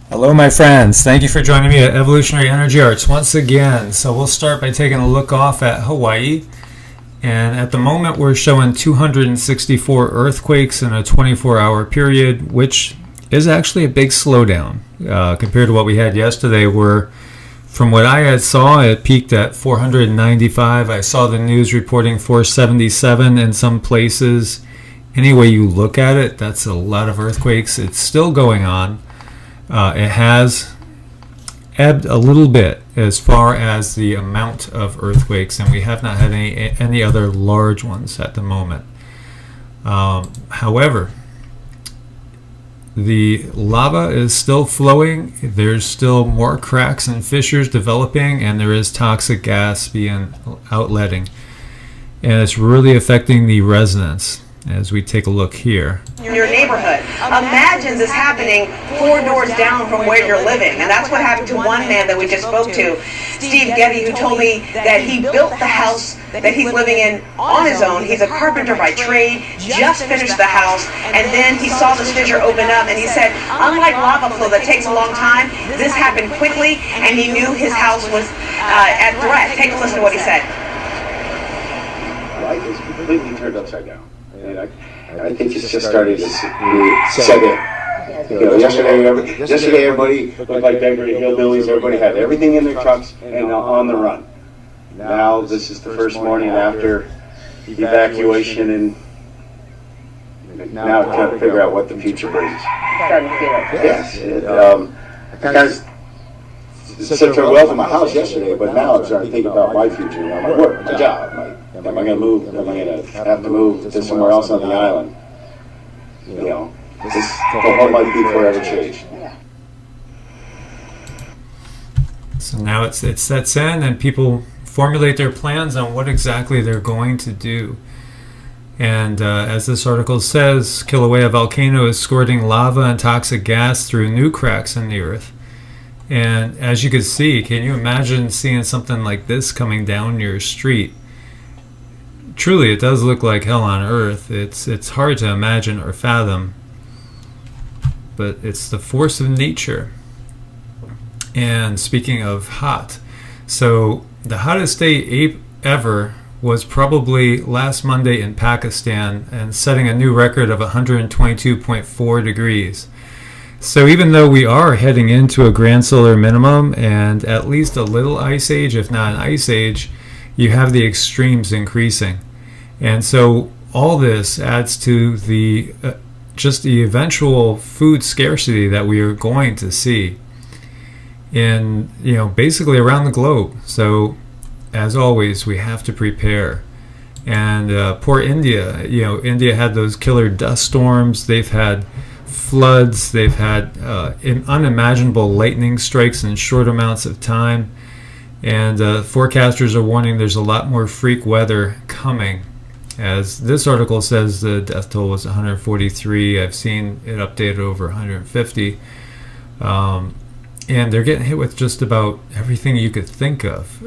Hello, my friends. Thank you for joining me at Evolutionary Energy Arts once again. So we'll start by taking a look off at Hawaii. And at the moment, we're showing 264 earthquakes in a 24-hour period, which is actually a big slowdown compared to what we had yesterday, where from what I had saw, it peaked at 495. I saw the news reporting 477 in some places. Any way you look at it, that's a lot of earthquakes. It's still going on. It has ebbed a little bit as far as the amount of earthquakes, and we have not had any other large ones at the moment. However, the lava is still flowing. There's still more cracks and fissures developing, and there is toxic gas being outletting, and it's really affecting the residents as we take a look here. Your neighborhood. Imagine this happening 4 doors down from where you're living. And that's what happened to one man that we just spoke to, Steve Getty, who told me that he built the house that he's living in on his own. He's a carpenter by trade, just finished the house, and then he saw this fissure open up, and he said, unlike lava flow that takes a long time, this happened quickly, and he knew his house was at threat. Take a listen to what he said. Life is completely turned upside down. And I think it's just started to set in. You know, yesterday everybody looked like Beverly Hillbillies. Everybody had everything in their trucks and on the run. Now this is the first morning after evacuation, and now trying to figure out what the future brings. Starting to feel it. Yes, I kind of set well to my house yesterday, but now I'm starting to think about my future, you know, my work, my job. Am I going to move? Am I going to have to move to somewhere else on the island? You know, the whole might be forever changed. So now it sets in, and people formulate their plans on what exactly they're going to do. And as this article says, Kilauea volcano is squirting lava and toxic gas through new cracks in the earth. And as you can see, can you imagine seeing something like this coming down your street? Truly, it does look like hell on earth. It's hard to imagine or fathom, but it's the force of nature. And speaking of hot, so the hottest day ever was probably last Monday in Pakistan, and setting a new record of 122.4 degrees. So even though we are heading into a grand solar minimum and at least a little ice age, if not an ice age, you have the extremes increasing. And so all this adds to the just the eventual food scarcity that we are going to see in, you know, basically around the globe. So as always, we have to prepare. And poor India, you know, India had those killer dust storms. They've had floods. They've had unimaginable lightning strikes in short amounts of time. And forecasters are warning there's a lot more freak weather coming. As this article says, the death toll was 143. I've seen it updated over 150. And they're getting hit with just about everything you could think of.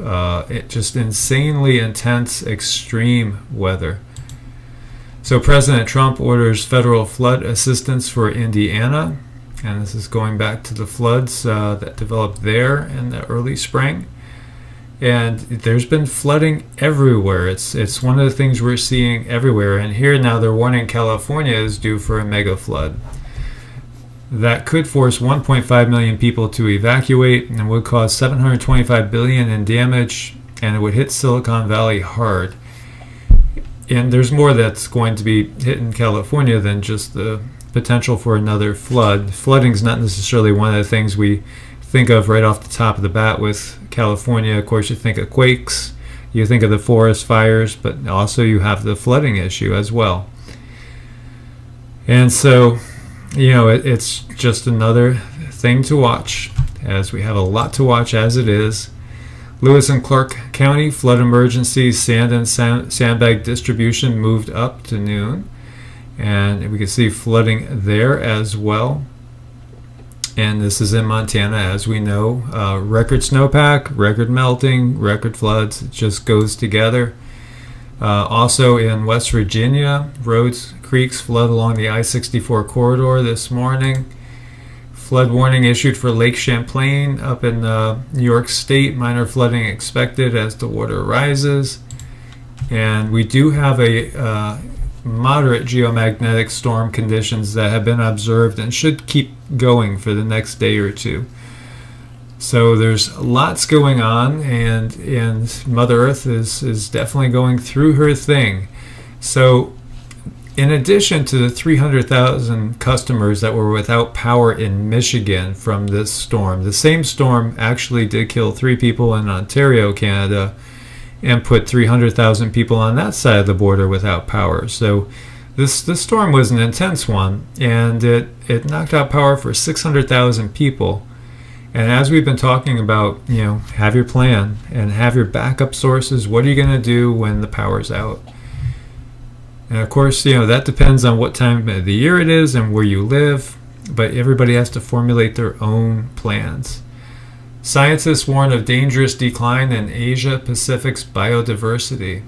Just insanely intense, extreme weather. So President Trump orders federal flood assistance for Indiana. And this is going back to the floods that developed there in the early spring. And there's been flooding everywhere. It's one of the things we're seeing everywhere. And here now they're warning California is due for a mega flood. That could force 1.5 million people to evacuate and would cause $725 billion in damage, and it would hit Silicon Valley hard. And there's more that's going to be hitting California than just the potential for another flood. Flooding is not necessarily one of the things we think of right off the top of the bat with California. Of course, you think of quakes, you think of the forest fires, but also you have the flooding issue as well. And so, you know, it's just another thing to watch, as we have a lot to watch as it is. Lewis and Clark County flood emergency sand and sandbag distribution moved up to noon, and we can see flooding there as well. And this is in Montana, as we know. Record snowpack, record melting, record floods. It just goes together. Also in West Virginia, roads, creeks flood along the I-64 corridor this morning. Flood warning issued for Lake Champlain up in New York State. Minor flooding expected as the water rises. And we do have a moderate geomagnetic storm conditions that have been observed and should keep going for the next day or two. So there's lots going on, and Mother Earth is definitely going through her thing. So in addition to the 300,000 customers that were without power in Michigan from this storm, the same storm actually did kill 3 people in Ontario, Canada, and put 300,000 people on that side of the border without power. So this storm was an intense one, and it knocked out power for 600,000 people. And as we've been talking about, have your plan and have your backup sources. What are you going to do when the power's out? And of course, that depends on what time of the year it is and where you live, but everybody has to formulate their own plans. Scientists warn of dangerous decline in Asia Pacific's biodiversity.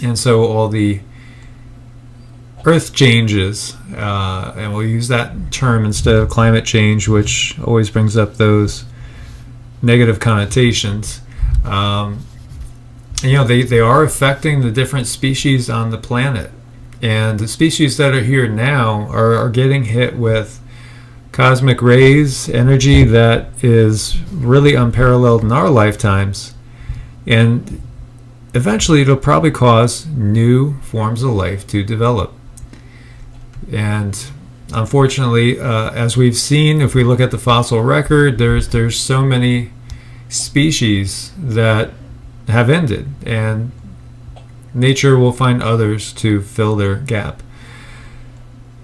And so all the Earth changes, and we'll use that term instead of climate change, which always brings up those negative connotations. They are affecting the different species on the planet, and the species that are here now are getting hit with cosmic rays, energy that is really unparalleled in our lifetimes, and eventually it'll probably cause new forms of life to develop. And unfortunately, as we've seen, if we look at the fossil record, there's so many species that have ended, and nature will find others to fill their gap.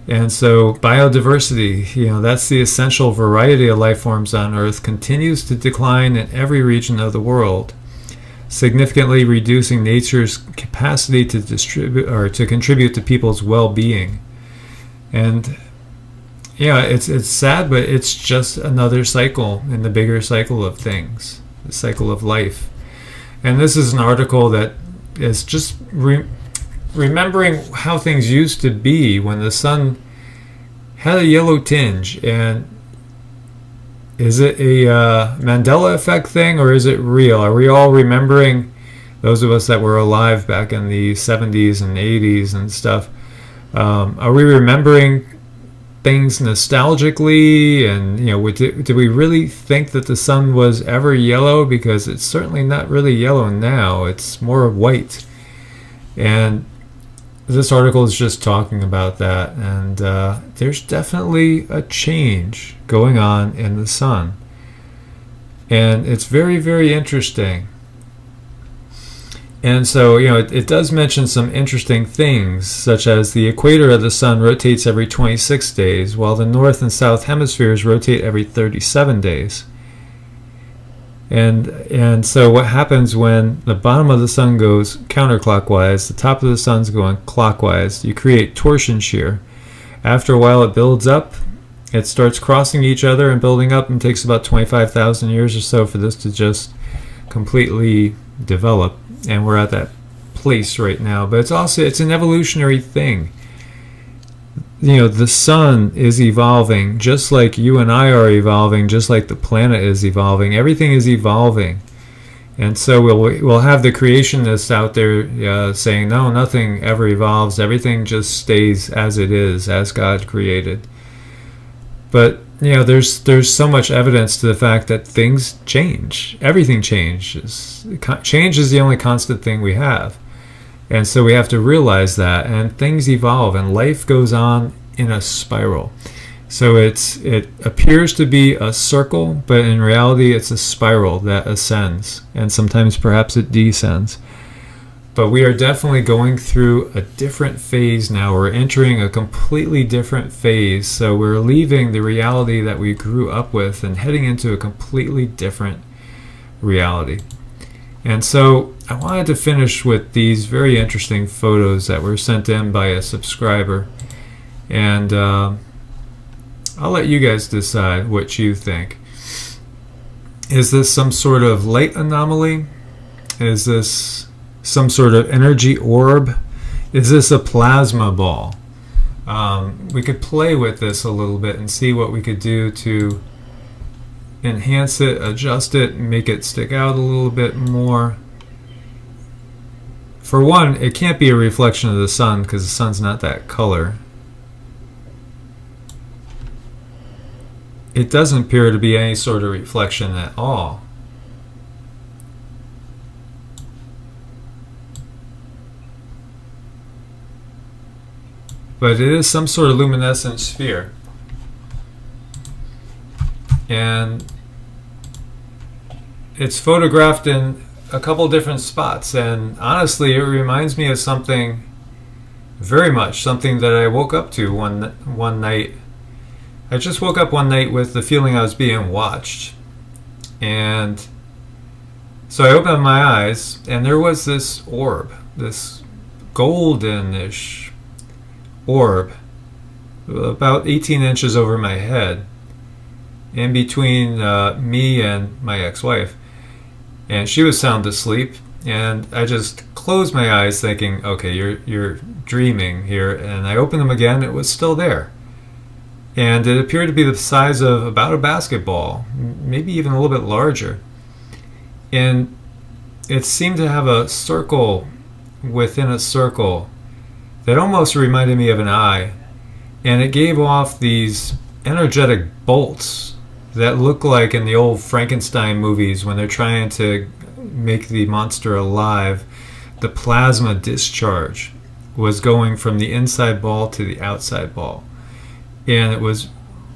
And so biodiversity, that's the essential variety of life forms on Earth, continues to decline in every region of the world, significantly reducing nature's capacity to distribute or to contribute to people's well-being. And it's sad, but it's just another cycle in the bigger cycle of things, the cycle of life. And this is an article that is just remembering how things used to be when the sun had a yellow tinge. And is it a Mandela effect thing, or is it real? Are we all remembering, those of us that were alive back in the 70s and 80s and stuff, are we remembering things nostalgically? And do we really think that the sun was ever yellow? Because it's certainly not really yellow now, it's more white. And this article is just talking about that, and there's definitely a change going on in the sun, and it's very, very interesting. And so, it does mention some interesting things, such as the equator of the sun rotates every 26 days, while the north and south hemispheres rotate every 37 days. And so what happens when the bottom of the sun goes counterclockwise, the top of the sun's going clockwise, you create torsion shear. After a while it builds up, it starts crossing each other and building up, and takes about 25,000 years or so for this to just completely develop. And we're at that place right now. But it's an evolutionary thing. The sun is evolving just like you and I are evolving, just like the planet is evolving. Everything is evolving. And so we'll have the creationists out there saying, no, nothing ever evolves. Everything just stays as it is, as God created. But there's so much evidence to the fact that things change. Everything changes. Change is the only constant thing we have. And so we have to realize that, and things evolve, and life goes on in a spiral. So it appears to be a circle, but in reality it's a spiral that ascends, and sometimes perhaps it descends. But we are definitely going through a different phase now. We're entering a completely different phase. So we're leaving the reality that we grew up with and heading into a completely different reality. And so I wanted to finish with these very interesting photos that were sent in by a subscriber. And I'll let you guys decide what you think. Is this some sort of light anomaly? Is this some sort of energy orb? Is this a plasma ball? We could play with this a little bit and see what we could do to enhance it, adjust it, make it stick out a little bit more. For one, it can't be a reflection of the sun because the sun's not that color. It doesn't appear to be any sort of reflection at all. But it is some sort of luminescent sphere. And it's photographed in a couple different spots, and honestly it reminds me of something very much, something that I woke up to one night. I just woke up one night with the feeling I was being watched, and so I opened my eyes and there was this orb, this goldenish orb about 18 inches over my head, in between me and my ex-wife. And she was sound asleep, and I just closed my eyes thinking, okay, you're dreaming here. And I opened them again, it was still there. And it appeared to be the size of about a basketball, maybe even a little bit larger. And it seemed to have a circle within a circle that almost reminded me of an eye. And it gave off these energetic bolts that look like in the old Frankenstein movies when they're trying to make the monster alive. The plasma discharge was going from the inside ball to the outside ball. And it was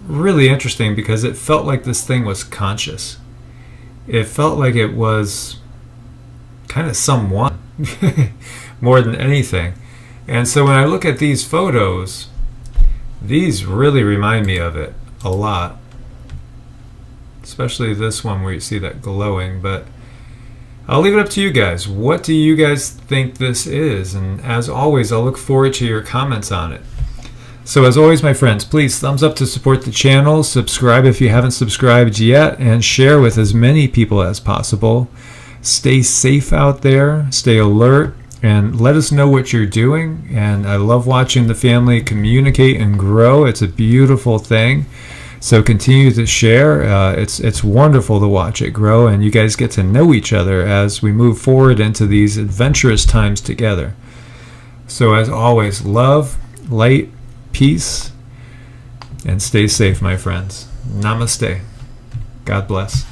really interesting because it felt like this thing was conscious. It felt like it was kind of someone more than anything. And so when I look at these photos, these really remind me of it a lot. Especially this one where you see that glowing. But I'll leave it up to you guys. What do you guys think this is? And as always, I'll look forward to your comments on it. So as always, my friends, please thumbs up to support the channel, subscribe if you haven't subscribed yet, and share with as many people as possible. Stay safe out there, stay alert, and let us know what you're doing. And I love watching the family communicate and grow. It's a beautiful thing. So continue to share. It's wonderful to watch it grow, and you guys get to know each other as we move forward into these adventurous times together. So as always, love, light, peace, and stay safe, my friends. Namaste. God bless.